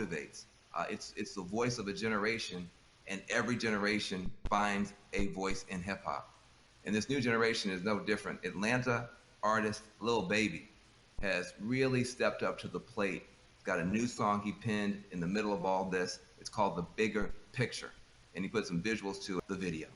motivates. It's the voice of a generation, and every generation finds a voice in hip hop. And this new generation is no different. Atlanta artist Lil Baby has really stepped up to the plate. He's got a new song he penned in the middle of all this. It's called The Bigger Picture, and he put some visuals to the video.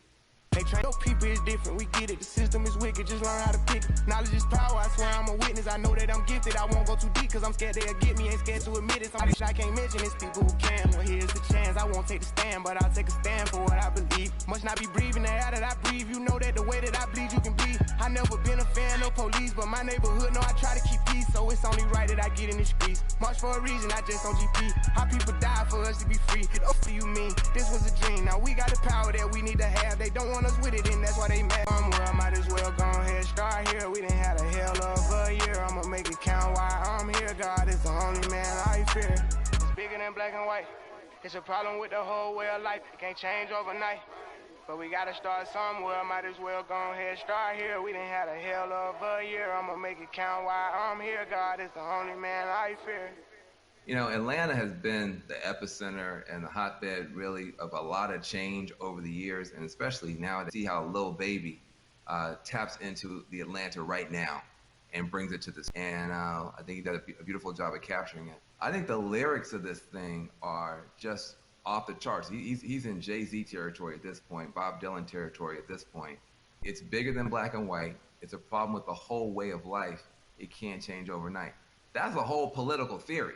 They train those people is different, we get it. The system is wicked, just learn how to pick it. Knowledge is power, I swear I'm a witness. I know that I'm gifted, I won't go too deep, cause I'm scared they'll get me, ain't scared to admit it. Somebody I can't mention, it's people who can. Well, here's the chance, I won't take the stand, but I'll take a stand for what I believe. Must not be breathing the air that I breathe, you know that the way that I bleed, you can bleed. I never been a fan of police, but my neighborhood know I try to keep peace, so it's only right that I get in the streets. March for a reason, I just on GP. How people die for us to be free. What do you mean? This was a dream, now we got the power that we need to have. They don't want us with it, and that's why they mad. Well, might as well go ahead, start here. We done had a hell of a year. I'ma make it count why I'm here. God is the only man I fear. It's bigger than black and white. It's a problem with the whole way of life. It can't change overnight. But we gotta start somewhere. Might as well go ahead, start here. We done had a hell of a year. I'ma make it count why I'm here. God is the only man I fear. You know, Atlanta has been the epicenter and the hotbed really of a lot of change over the years, and especially now to see how Lil Baby taps into the Atlanta right now and brings it to this. And I think he did a beautiful job of capturing it. I think the lyrics of this thing are just off the charts. He's in Jay-Z territory at this point, Bob Dylan territory at this point. It's bigger than black and white. It's a problem with the whole way of life. It can't change overnight. That's a whole political theory.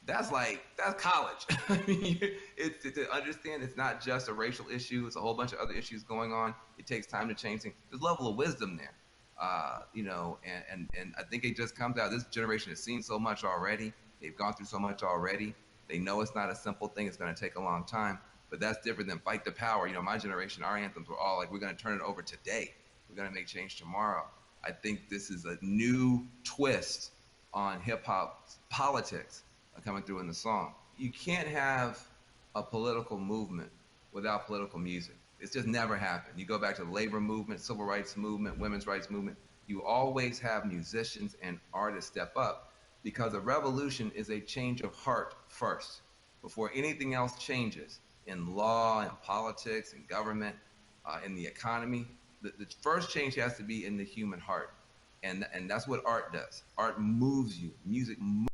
That's college. I mean, it's to understand it's not just a racial issue. It's a whole bunch of other issues going on. It takes time to change things. There's a level of wisdom there, you know, and I think it just comes out. This generation has seen so much already. They've gone through so much already. They know it's not a simple thing. It's going to take a long time, but that's different than fight the power. You know, my generation, our anthems were all like, we're going to turn it over today. We're going to make change tomorrow. I think this is a new twist on hip hop politics coming through in the song. You can't have a political movement without political music. It's just never happened. You go back to the labor movement, civil rights movement, women's rights movement. You always have musicians and artists step up because a revolution is a change of heart first. Before anything else changes in law and politics and government, in the economy, the first change has to be in the human heart. And that's what art does. Art moves you. Music moves.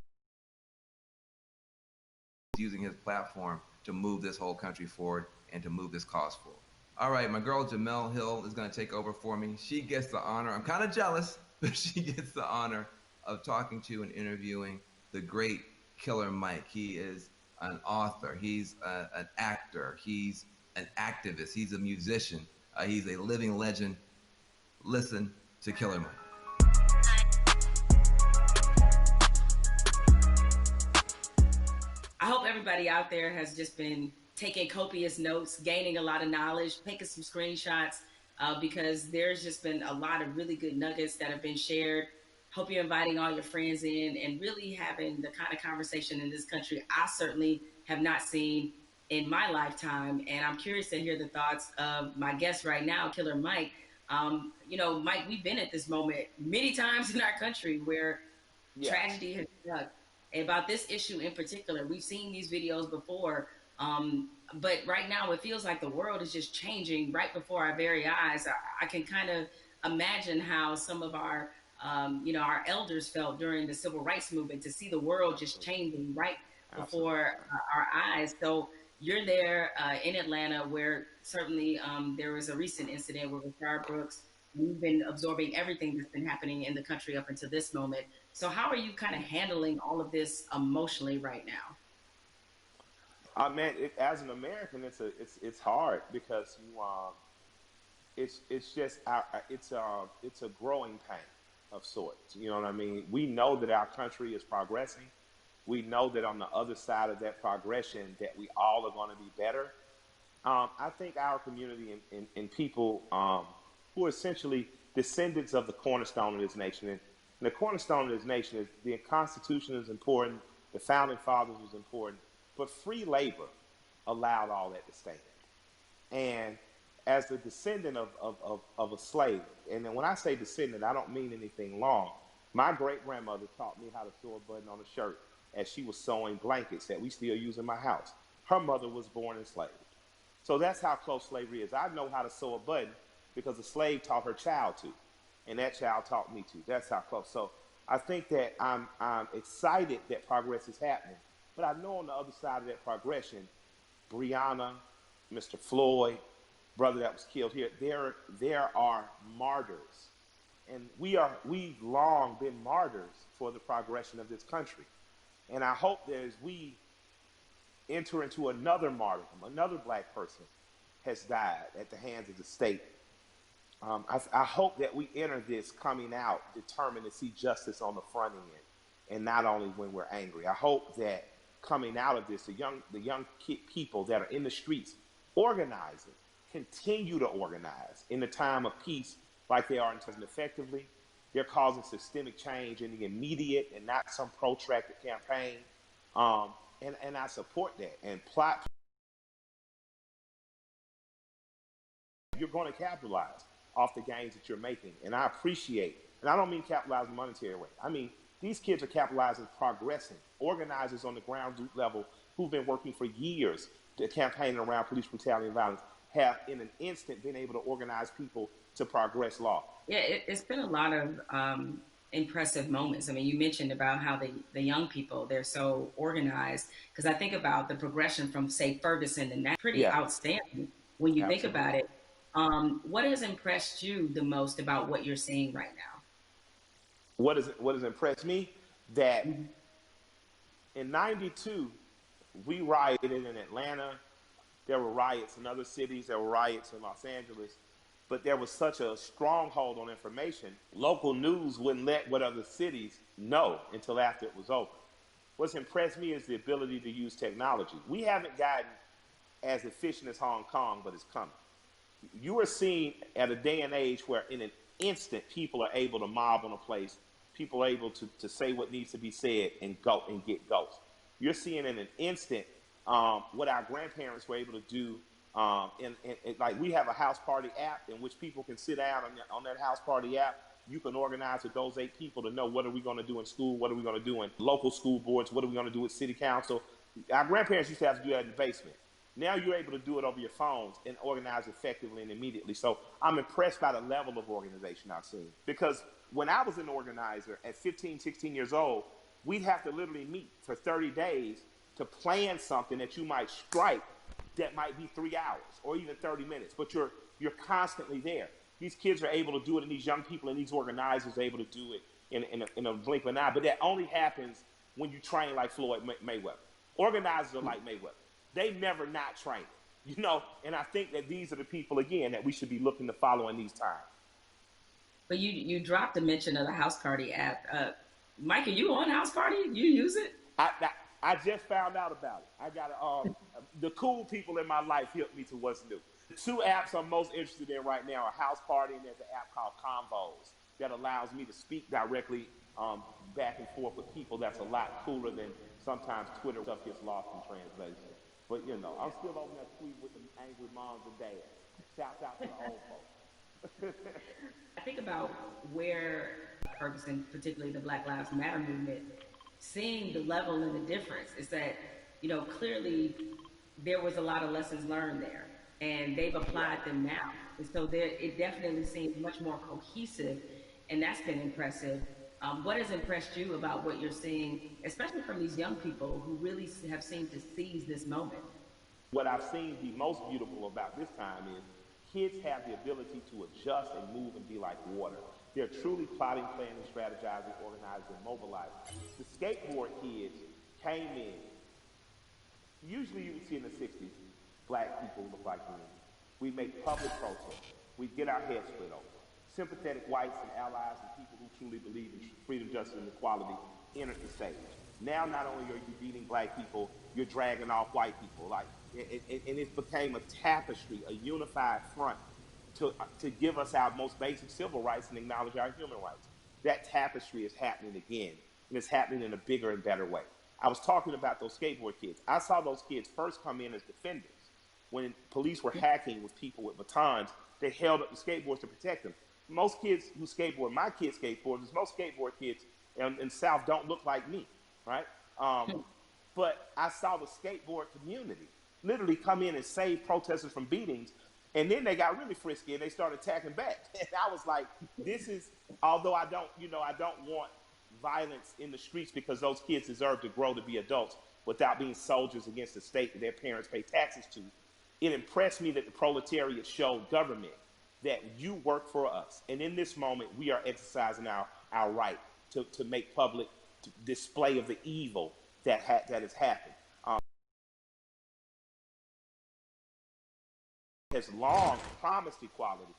Using his platform to move this whole country forward and to move this cause forward. All right, my girl Jamel Hill is going to take over for me. She gets the honor. I'm kind of jealous, but she gets the honor of talking to and interviewing the great Killer Mike. He is an author. He's an actor. He's an activist. He's a musician. He's a living legend. Listen to Killer Mike. I hope everybody out there has just been taking copious notes, gaining a lot of knowledge, taking some screenshots, because there's just been a lot of really good nuggets that have been shared. Hope you're inviting all your friends in and really having the kind of conversation in this country I certainly have not seen in my lifetime. And I'm curious to hear the thoughts of my guest right now, Killer Mike. You know, Mike, we've been at this moment many times in our country where tragedy has struck. About this issue in particular, we've seen these videos before, but right now it feels like the world is just changing right before our very eyes. I can kind of imagine how some of our, you know, our elders felt during the civil rights movement to see the world just changing right before our eyes. So you're there in Atlanta, where certainly there was a recent incident with Rashard Brooks. We've been absorbing everything that's been happening in the country up until this moment. So how are you kind of handling all of this emotionally right now? Man, as an American, it's hard because it's just it's a growing pain of sorts. You know what I mean? We know that our country is progressing. We know that on the other side of that progression, that we all are going to be better. I think our community and people who are essentially descendants of the cornerstone of this nation. And the cornerstone of this nation is the Constitution is important, the Founding Fathers was important, but free labor allowed all that to stay there. And as the descendant of a slave, and then when I say descendant, I don't mean anything long. My great-grandmother taught me how to sew a button on a shirt as she was sewing blankets that we still use in my house. Her mother was born enslaved. So that's how close slavery is. I know how to sew a button because a slave taught her child to, and that child taught me to. That's how close. So I think that I'm excited that progress is happening, but I know on the other side of that progression, Breonna, Mr. Floyd, brother that was killed here, there are martyrs, and we've long been martyrs for the progression of this country. And I hope that as we enter into another martyrdom, another black person has died at the hands of the state. I hope that we enter this coming out determined to see justice on the front end, and not only when we're angry. I hope that coming out of this, the young people that are in the streets organizing, continue to organize in the time of peace like they are in terms of effectively. They're causing systemic change in the immediate and not some protracted campaign. And I support that. And plot, you're going to capitalize off the gains that you're making. And I appreciate, and I don't mean capitalize in a monetary way. I mean, these kids are capitalizing, progressing. Organizers on the ground level who've been working for years to campaign around police brutality and violence have in an instant been able to organize people to progress law. Yeah, it's been a lot of impressive moments. I mean, you mentioned about how the young people, they're so organized, because I think about the progression from, say, Ferguson, and that's pretty outstanding when you think about it. What has impressed you the most about what you're seeing right now? What has impressed me? That in '92, we rioted in Atlanta. There were riots in other cities. There were riots in Los Angeles. But there was such a stronghold on information, local news wouldn't let what other cities know until after it was over. What's impressed me is the ability to use technology. We haven't gotten as efficient as Hong Kong, but it's coming. You are seeing at a day and age where in an instant people are able to mob on a place, people are able to say what needs to be said and go and get ghosts. You're seeing in an instant what our grandparents were able to do. Like we have a house party app in which people can sit down on that house party app. You can organize with those 8 people to know what are we going to do in school, what are we going to do in local school boards, what are we going to do with city council. Our grandparents used to have to do that in the basement. Now you're able to do it over your phones and organize effectively and immediately. So I'm impressed by the level of organization I've seen. Because when I was an organizer at 15, 16 years old, we'd have to literally meet for 30 days to plan something that you might strike that might be 3 hours or even 30 minutes, but you're constantly there. These kids are able to do it, and these young people and these organizers are able to do it in a blink of an eye. But that only happens when you train like Floyd Mayweather. Organizers are like Mayweather. They never not train, you know. And I think that these are the people, again, that we should be looking to follow in these times. But you dropped the mention of the House Party app. Mike, are you on House Party? You use it? I just found out about it. I got the cool people in my life helped me to what's new. The 2 apps I'm most interested in right now are House Party, and there's an app called Convos that allows me to speak directly back and forth with people. That's a lot cooler than sometimes Twitter stuff gets lost in translation. But, you know, I'm still over there tweeting with the angry moms and dads. Shouts out to the old folks. I think about where Ferguson, particularly the Black Lives Matter movement, seeing the level and the difference is that, you know, clearly there was a lot of lessons learned there, and they've applied them now. And so it definitely seems much more cohesive, and that's been impressive. What has impressed you about what you're seeing, especially from these young people who really have seemed to seize this moment? What I've seen be most beautiful about this time is kids have the ability to adjust and move and be like water. They're truly plotting, planning, strategizing, organizing, and mobilizing. The skateboard kids came in. Usually you would see in the 60s, black people look like me. We make public protests. We get our heads split open. Sympathetic whites and allies and people who truly believe in freedom, justice, and equality entered the stage. Now not only are you beating black people, you're dragging off white people. And it became a tapestry, a unified front to give us our most basic civil rights and acknowledge our human rights. That tapestry is happening again, and it's happening in a bigger and better way. I was talking about those skateboard kids. I saw those kids first come in as defenders. When police were hacking with people with batons, they held up the skateboards to protect them. Most kids who skateboard, my kids skateboarders, most skateboard kids in the South don't look like me, right? But I saw the skateboard community literally come in and save protesters from beatings. And then they got really frisky and they started attacking back. And I was like, this is, although I don't, I don't want violence in the streets because those kids deserve to grow to be adults without being soldiers against the state that their parents pay taxes to. It impressed me that the proletariat showed government that you work for us. And in this moment, we are exercising our right to make public display of the evil that has happened. Has long promised equality.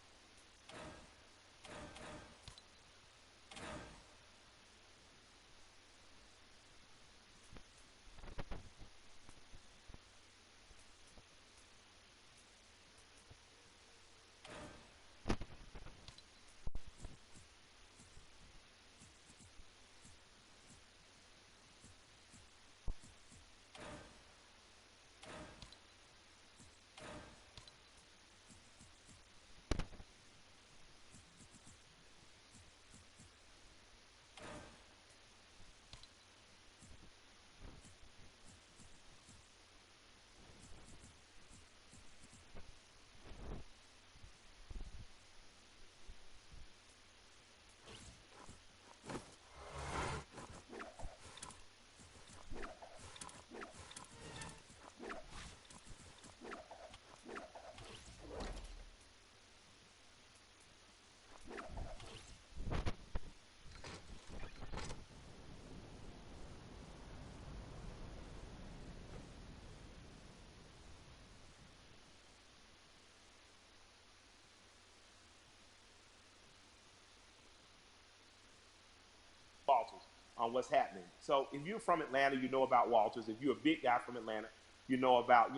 Walters on what's happening. So if you're from Atlanta, you know about Walters. If you're a big guy from Atlanta, you know about,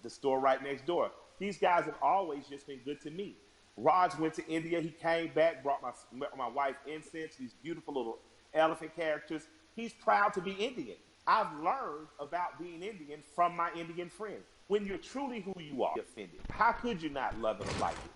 the store right next door. These guys have always just been good to me. Raj went to India. He came back, brought my wife incense, these beautiful little elephant characters. He's proud to be Indian. I've learned about being Indian from my Indian friends. When you're truly who you are, offended. How could you not love it or like it?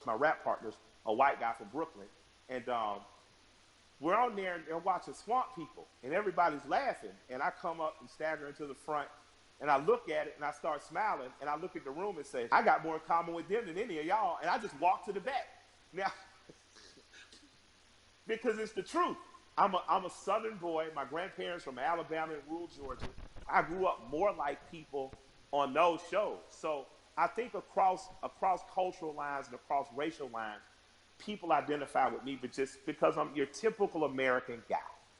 My rap partner's a white guy from Brooklyn, and we're on there and they're watching Swamp People, and everybody's laughing, and I come up and stagger into the front, and I look at it, and I start smiling, and I look at the room and say, I got more in common with them than any of y'all, and I just walk to the back. Now, because it's the truth. I'm a Southern boy. My grandparents from Alabama and rural Georgia. I grew up more like people on those shows. So I think across cultural lines and across racial lines, people identify with me, but just because I'm your typical American guy.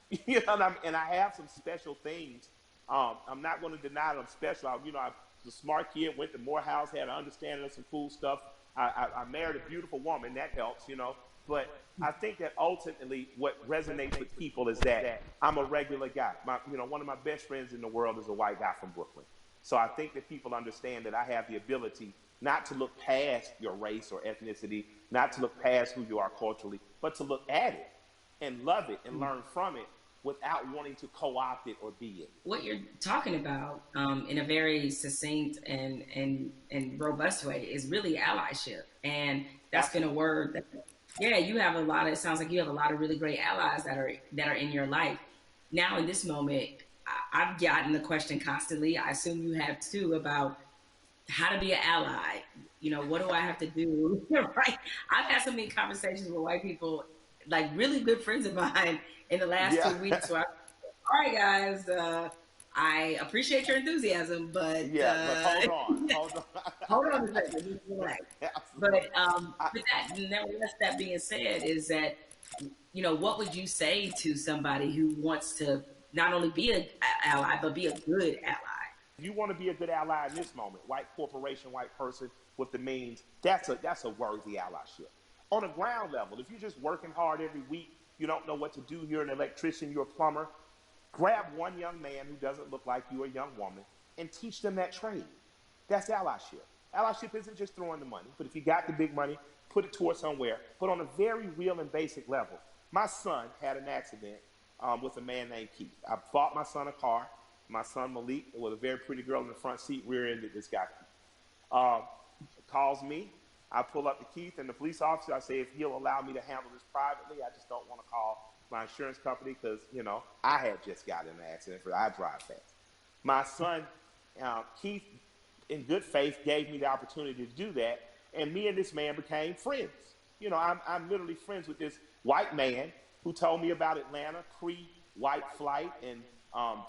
You know what I mean? And I have some special things. I'm not going to deny that I'm special. I was a smart kid, went to Morehouse, had an understanding of some cool stuff. I married a beautiful woman. That helps, But I think that ultimately what resonates with people is that I'm a regular guy. One of my best friends in the world is a white guy from Brooklyn. So I think that people understand that I have the ability not to look past your race or ethnicity, not to look past who you are culturally, but to look at it and love it and learn from it without wanting to co-opt it or be it. What you're talking about in a very succinct and robust way is really allyship. And that's been a word that, you have a lot of, it sounds like you have a lot of really great allies that are in your life. Now in this moment, I've gotten the question constantly, I assume you have too, about how to be an ally. What do I have to do? Right? I've had so many conversations with white people, like really good friends of mine in the last 2 weeks. So all right, guys, I appreciate your enthusiasm, but Yeah, but hold on, hold on. hold on a second, just relax. Absolutely. But with that, nevertheless, that being said, is that what would you say to somebody who wants to not only be an ally but be a good ally? If you want to be a good ally in this moment, white corporation, white person with the means, that's a worthy allyship. On a ground level, if you're just working hard every week, you don't know what to do, you're an electrician, you're a plumber, grab one young man who doesn't look like you, a young woman, and teach them that trade. That's allyship. Allyship isn't just throwing the money, but if you got the big money, put it towards somewhere. But on a very real and basic level, my son had an accident with a man named Keith. I bought my son a car. My son Malik, with a very pretty girl in the front seat, rear-ended this guy. Calls me. I pull up to Keith and the police officer. I say, if he'll allow me to handle this privately, I just don't want to call my insurance company because, I had just gotten in an accident. I drive fast. My son, Keith, in good faith, gave me the opportunity to do that, and me and this man became friends. I'm literally friends with this white man who told me about Atlanta pre-white flight and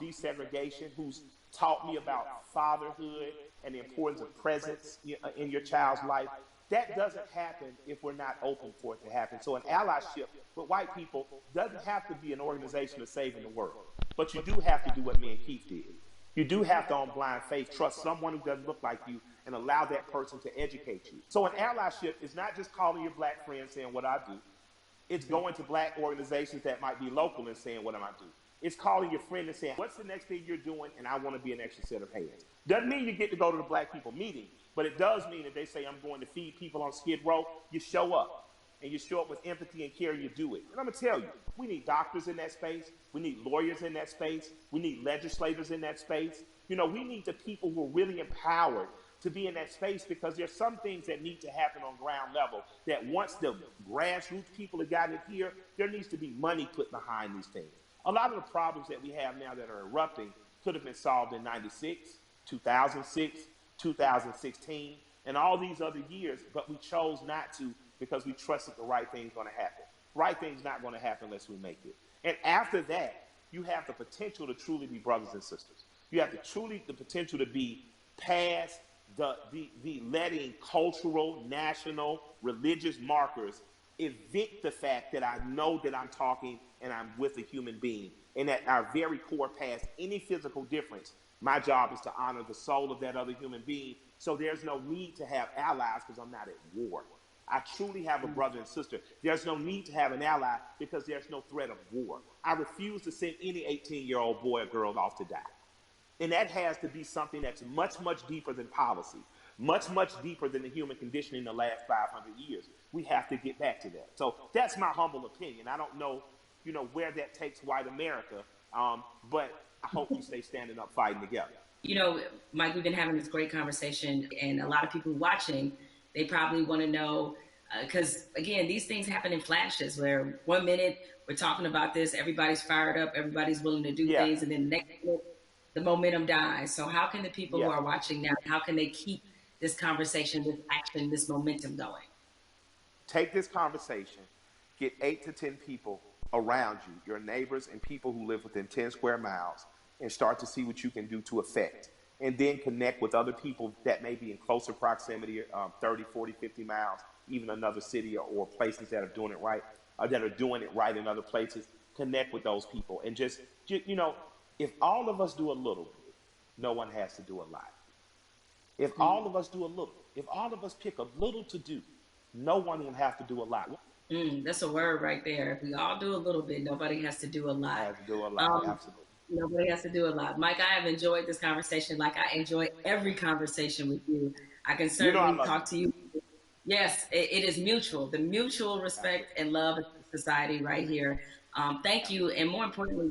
desegregation, who's taught me about fatherhood and the importance of presence in your child's life. That doesn't happen if we're not open for it to happen. So an allyship with white people doesn't have to be an organization of saving the world. But you do have to do what me and Keith did. You do have to, on blind faith, trust someone who doesn't look like you and allow that person to educate you. So an allyship is not just calling your black friend saying what I do. It's going to black organizations that might be local and saying what am I do. It's calling your friend and saying, what's the next thing you're doing? And I want to be an extra set of hands. Doesn't mean you get to go to the black people meeting, but it does mean that they say, I'm going to feed people on Skid Row. You show up. And you show up with empathy and care, you do it. And I'm going to tell you, we need doctors in that space. We need lawyers in that space. We need legislators in that space. We need the people who are really empowered to be in that space, because there's some things that need to happen on ground level that once the grassroots people have gotten it here, there needs to be money put behind these things. A lot of the problems that we have now that are erupting could have been solved in 96, 2006, 2016, and all these other years, but we chose not to because we trusted the right thing's going to happen. Right thing's not going to happen unless we make it. And after that, you have the potential to truly be brothers and sisters. You have the potential to be past the letting cultural, national, religious markers evict the fact that I know that I'm talking and I'm with a human being, and at our very core, past any physical difference, my job is to honor the soul of that other human being. So there's no need to have allies because I'm not at war. I truly have a brother and sister. There's no need to have an ally because there's no threat of war. I refuse to send any 18-year-old boy or girl off to die. And that has to be something that's much, much deeper than policy, much, much deeper than the human condition in the last 500 years. We have to get back to that. So that's my humble opinion. I don't know, where that takes white America, but I hope we stay standing up, fighting together. Mike, we've been having this great conversation, and a lot of people watching, they probably want to know, because, again, these things happen in flashes where 1 minute we're talking about this, everybody's fired up, everybody's willing to do things, and then the next minute, the momentum dies. So how can the people who are watching now, how can they keep this conversation, this action, this momentum going? Take this conversation, get 8 to 10 people around you, your neighbors and people who live within 10 square miles, and start to see what you can do to affect. And then connect with other people that may be in closer proximity, 30, 40, 50 miles, even another city or places that are doing it right, that are doing it right in other places. Connect with those people. And just if all of us do a little bit, no one has to do a lot. If all of us do a little, if all of us pick a little to do, no one will have to do a lot. That's a word right there. If we all do a little bit, nobody has to do a lot. Has to do a lot, absolutely. Nobody has to do a lot. Mike, I have enjoyed this conversation like I enjoy every conversation with you. I can certainly talk to you. Yes, it is mutual. The mutual respect and love of society right here. Thank you. And more importantly,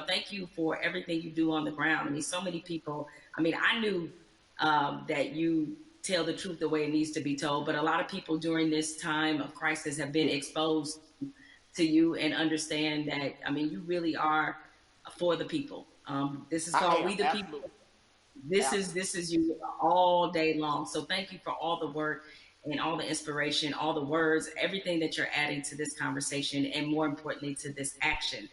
thank you for everything you do on the ground. I mean, so many people, I knew that you tell the truth the way it needs to be told, but a lot of people during this time of crisis have been exposed to you and understand that, you really are for the people. This is called We the People. This is you all day long. So thank you for all the work and all the inspiration, all the words, everything that you're adding to this conversation, and more importantly, to this action.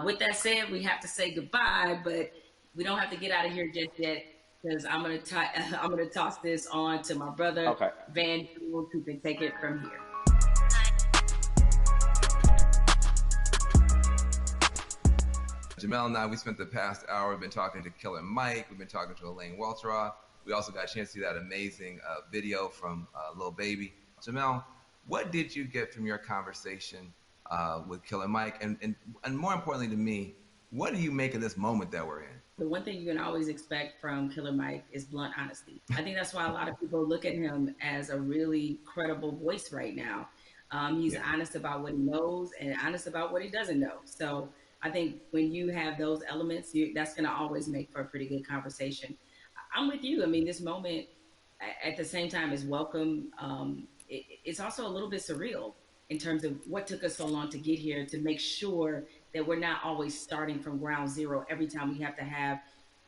With that said, we have to say goodbye, but We don't have to get out of here just yet because I'm gonna toss this on to my brother Okay. Van Jules, who can take it from here. Jamel and I, we spent the past hour, we've been talking to Killer Mike, we've been talking to Elaine Welteroth. We also got a chance to see that amazing video from Lil Baby. Jamel, what did you get from your conversation with Killer Mike? And more importantly to me, what do you make of this moment that we're in? The one thing you can always expect from Killer Mike is blunt honesty. I think that's why a lot of people look at him as a really credible voice right now. He's honest about what he knows and honest about what he doesn't know. So I think when you have those elements, that's going to always make for a pretty good conversation. I'm with you. I mean, this moment at the same time is welcome. It's also a little bit surreal in terms of what took us so long to get here to make sure that we're not always starting from ground zero every time we have to have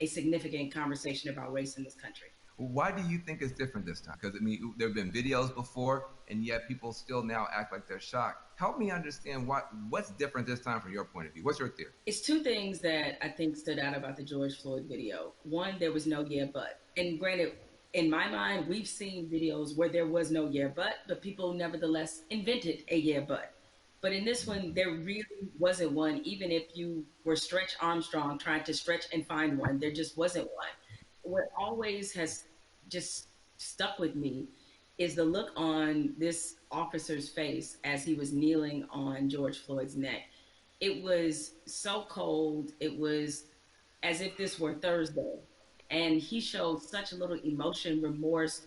a significant conversation about race in this country. Why do you think it's different this time? Because I mean, there have been videos before, and yet people still now act like they're shocked. Help me understand what's different this time from your point of view. What's your theory? It's two things that I think stood out about the George Floyd video. One, there was no yeah, but. And granted, in my mind, we've seen videos where there was no yeah, but people nevertheless invented a yeah, but. But in this one, there really wasn't one, even if you were Stretch Armstrong trying to stretch and find one, there just wasn't one. What always has just stuck with me is the look on this officer's face as he was kneeling on George Floyd's neck. It was so cold. It was as if this were Thursday. And he showed such little emotion, remorse,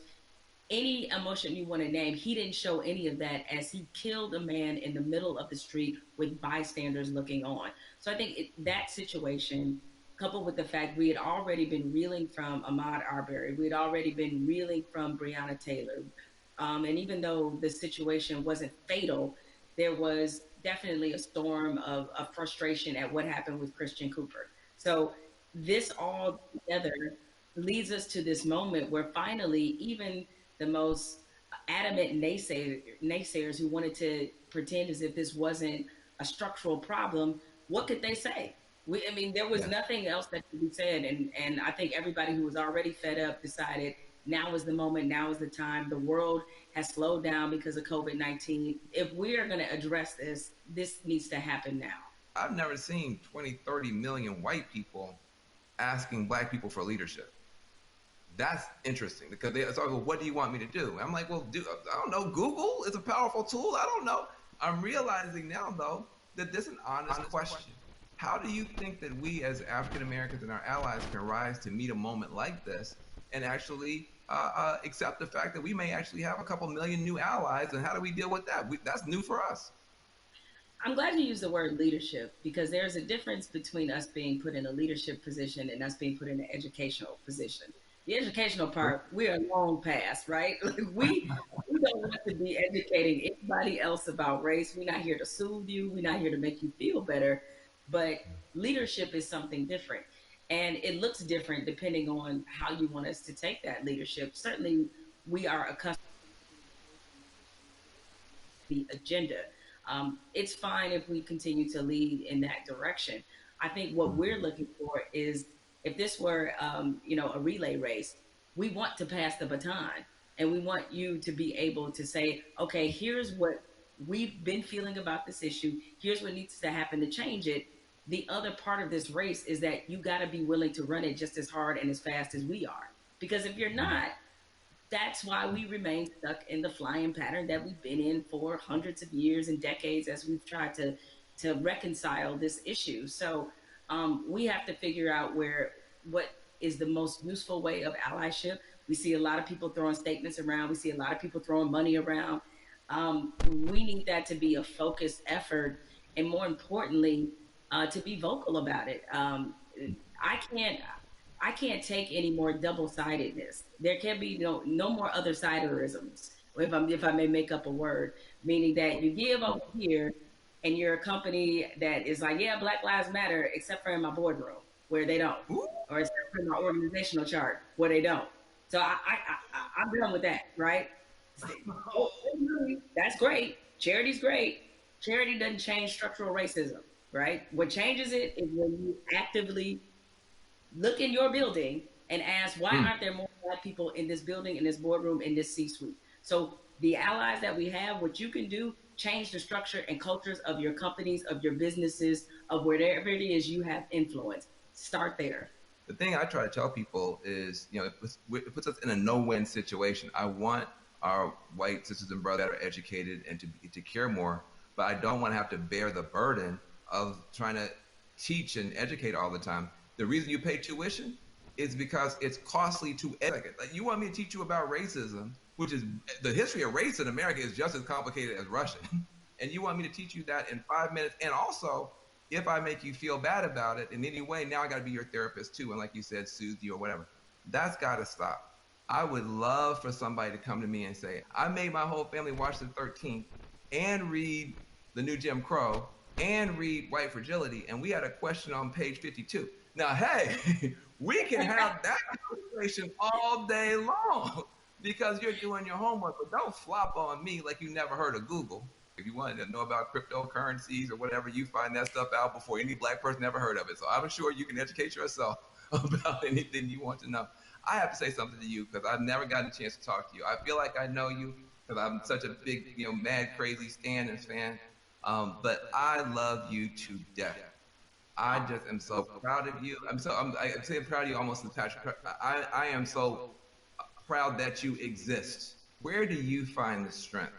any emotion you want to name. He didn't show any of that as he killed a man in the middle of the street with bystanders looking on. So I think that situation, coupled with the fact we had already been reeling from Ahmaud Arbery, we had already been reeling from Breonna Taylor. And even though the situation wasn't fatal, there was definitely a storm of frustration at what happened with Christian Cooper. So this all together leads us to this moment where finally, even the most adamant naysayers who wanted to pretend as if this wasn't a structural problem, what could they say? I mean, there was nothing else that could be said. And I think everybody who was already fed up decided now is the moment, now is the time. The world has slowed down because of COVID-19. If we are going to address this, this needs to happen now. I've never seen 20, 30 million white people asking black people for leadership. That's interesting because they start, well, what do you want me to do? And I'm like, well, I don't know. Google is a powerful tool. I don't know. I'm realizing now, though, that this is an honest question. How do you think that we as African Americans and our allies can rise to meet a moment like this and actually accept the fact that we may actually have a couple million new allies? And how do we deal with that? That's new for us. I'm glad you used the word leadership because there's a difference between us being put in a leadership position and us being put in an educational position. The educational part, we are long past, right? We don't want to be educating anybody else about race. We're not here to soothe you. We're not here to make you feel better. But leadership is something different. And it looks different depending on how you want us to take that leadership. Certainly, we are accustomed to the agenda. It's fine if we continue to lead in that direction. I think what we're looking for is if this were, a relay race, we want to pass the baton and we want you to be able to say, okay, here's what we've been feeling about this issue. Here's what needs to happen to change it. The other part of this race is that you got to be willing to run it just as hard and as fast as we are. Because if you're not, that's why we remain stuck in the flying pattern that we've been in for hundreds of years and decades as we've tried to reconcile this issue. So we have to figure out what is the most useful way of allyship. We see a lot of people throwing statements around. We see a lot of people throwing money around. We need that to be a focused effort, and more importantly, to be vocal about it. I can't take any more double-sidedness. There can be no more other-siderisms, if I may make up a word, meaning that you give over here and you're a company that is like, yeah, Black Lives Matter, except for in my boardroom where they don't, or except for in my organizational chart where they don't. So I'm done with that, right? That's great. Charity's great. Charity doesn't change structural racism, right? What changes it is when you actively look in your building and ask, why aren't there more Black people in this building, in this boardroom, in this C-suite? So the allies that we have, what you can do, change the structure and cultures of your companies, of your businesses, of wherever it is you have influence. Start there. The thing I try to tell people is, it puts us in a no-win situation. I want our white sisters and brothers that are educated and to care more, but I don't want to have to bear the burden of trying to teach and educate all the time. The reason you pay tuition is because it's costly to educate. Like, you want me to teach you about racism, which is the history of race in America is just as complicated as Russian, and you want me to teach you that in 5 minutes, and also if I make you feel bad about it in any way, now I got to be your therapist too. And like you said, soothe you or whatever. That's got to stop. I would love for somebody to come to me and say, I made my whole family watch the 13th and read The New Jim Crow and read White Fragility. And we had a question on page 52. Now, hey, we can have that conversation all day long because you're doing your homework, but don't flop on me like you never heard of Google. If you wanted to know about cryptocurrencies or whatever, you find that stuff out before any Black person ever heard of it. So I'm sure you can educate yourself about anything you want to know. I have to say something to you because I've never gotten a chance to talk to you. I feel like I know you because I'm such a big, mad, crazy Stan and fan. But I love you to death. I just am so proud of you. I'm saying proud of you almost in the past. I am so proud that you exist. Where do you find the strength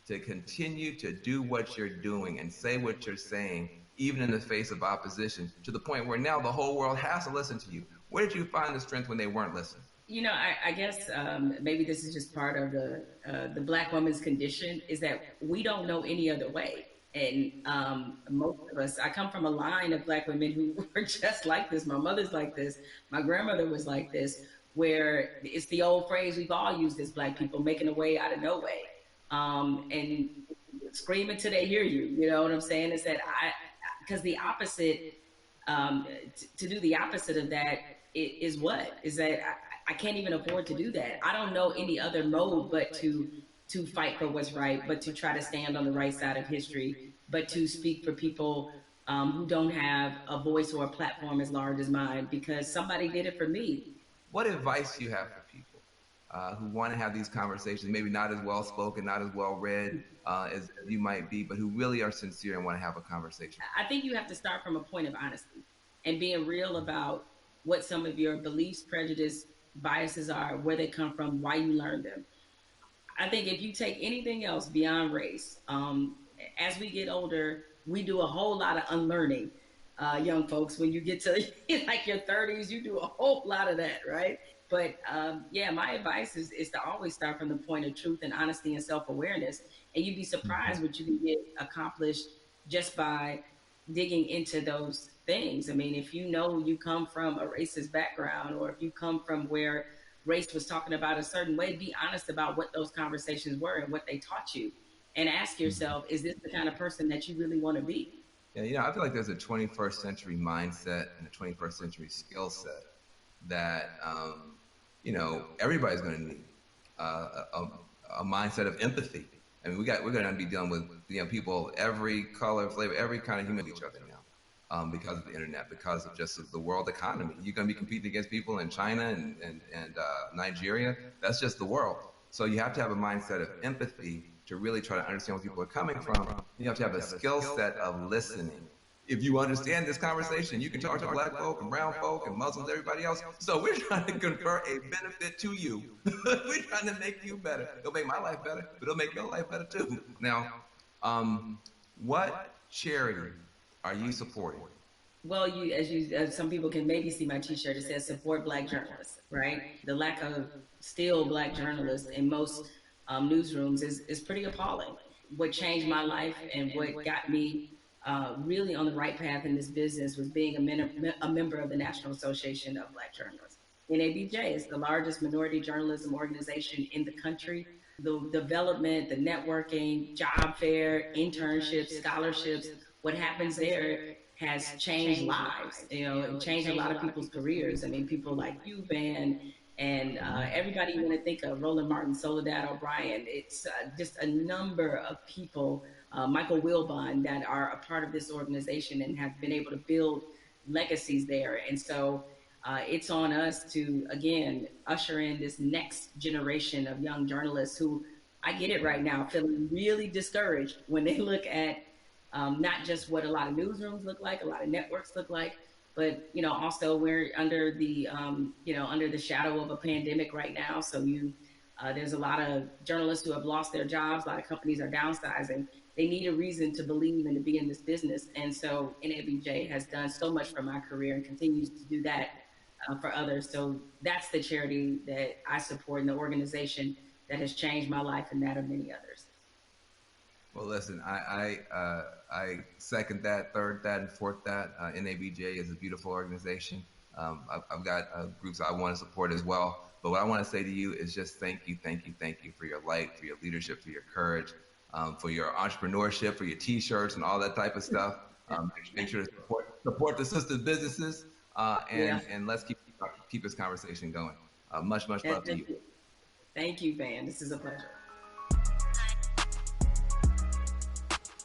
to continue to do what you're doing and say what you're saying, even in the face of opposition, to the point where now the whole world has to listen to you? Where did you find the strength when they weren't listening? I guess maybe this is just part of the Black woman's condition, is that we don't know any other way. And most of us, I come from a line of Black women who were just like this. My mother's like this. My grandmother was like this, where it's the old phrase we've all used as Black people, making a way out of no way. And scream until they hear you. You know what I'm saying? Is that because the opposite, to do the opposite of that is what? Is that I can't even afford to do that. I don't know any other mode but to fight for what's right, but to try to stand on the right side of history, but to speak for people who don't have a voice or a platform as large as mine, because somebody did it for me. What advice do you have for people who want to have these conversations, maybe not as well spoken, not as well read as you might be, but who really are sincere and want to have a conversation? I think you have to start from a point of honesty and being real about what some of your beliefs, prejudice, biases are, where they come from, why you learned them. I think if you take anything else beyond race, as we get older, we do a whole lot of unlearning. Young folks, when you get to like your 30s, you do a whole lot of that, right? But my advice is to always start from the point of truth and honesty and self-awareness. And you'd be surprised what you can get accomplished just by digging into those things. I mean, if you know you come from a racist background, or if you come from where race was talking about a certain way, be honest about what those conversations were and what they taught you. And ask yourself, is this the kind of person that you really want to be? Yeah, I feel like there's a 21st century mindset and a 21st century skill set that, everybody's going to need a mindset of empathy. I mean, we're going to be dealing with people, every color, flavor, every kind of human each other now, because of the internet, because of just the world economy. You're going to be competing against people in China and Nigeria. That's just the world. So you have to have a mindset of empathy to really try to understand where people are coming from. You have to have a skill set of listening. If you understand this conversation, you can talk to Black folk and brown folk and Muslims, everybody else. So we're trying to confer a benefit to you. We're trying to make you better. It'll make my life better, but it'll make your life better too. Now, what charity are you supporting? Well, as some people can maybe see my T-shirt, it says "Support Black Journalists." Right? The lack of still Black journalists in most newsrooms is pretty appalling. What changed my life and what got me really on the right path in this business was being a member of the National Association of Black Journalists. NABJ is the largest minority journalism organization in the country. The development, the networking, job fair, internships, scholarships, what happens there has changed lives. It changed a lot of people's careers. I mean, people like you, Van, and everybody you want to think of, Roland Martin, Soledad O'Brien. It's just a number of people, Michael Wilbon, that are a part of this organization and have been able to build legacies there. And so it's on us to, again, usher in this next generation of young journalists who, I get it right now, feeling really discouraged when they look at not just what a lot of newsrooms look like, a lot of networks look like, but also we're under the under the shadow of a pandemic right now. So there's a lot of journalists who have lost their jobs. A lot of companies are downsizing. They need a reason to believe and to be in this business. And so NABJ has done so much for my career and continues to do that for others. So that's the charity that I support and the organization that has changed my life and that of many others. Well, listen, I second that, third that, and fourth that. NABJ is a beautiful organization. I've got groups I want to support as well. But what I want to say to you is just thank you, thank you, thank you for your light, for your leadership, for your courage, for your entrepreneurship, for your T-shirts and all that type of stuff. Make sure to support the sister businesses, and let's keep this conversation going. Much love to you. Thank you, Van. This is a pleasure.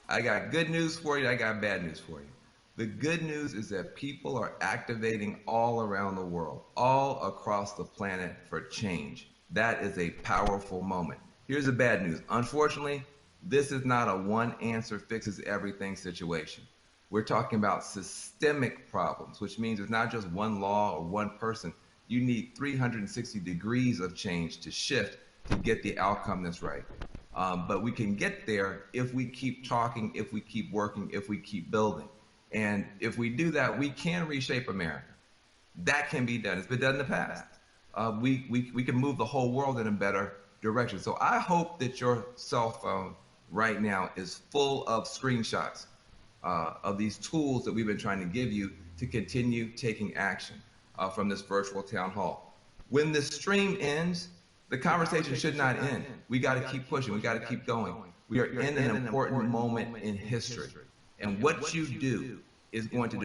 I got good news for you. I got bad news for you. The good news is that people are activating all around the world, all across the planet for change. That is a powerful moment. Here's the bad news. Unfortunately, this is not a one answer fixes everything situation. We're talking about systemic problems, which means it's not just one law or one person. You need 360 degrees of change to shift to get the outcome that's right. But we can get there if we keep talking, if we keep working, if we keep building. And if we do that, we can reshape America. That can be done. It's been done in the past. We can move the whole world in a better direction. So I hope that your cell phone right now is full of screenshots of these tools that we've been trying to give you to continue taking action from this virtual town hall. When this stream ends, the conversation should not end. We got to keep pushing. We got to keep going. We are in an important moment in history. And what you do is going to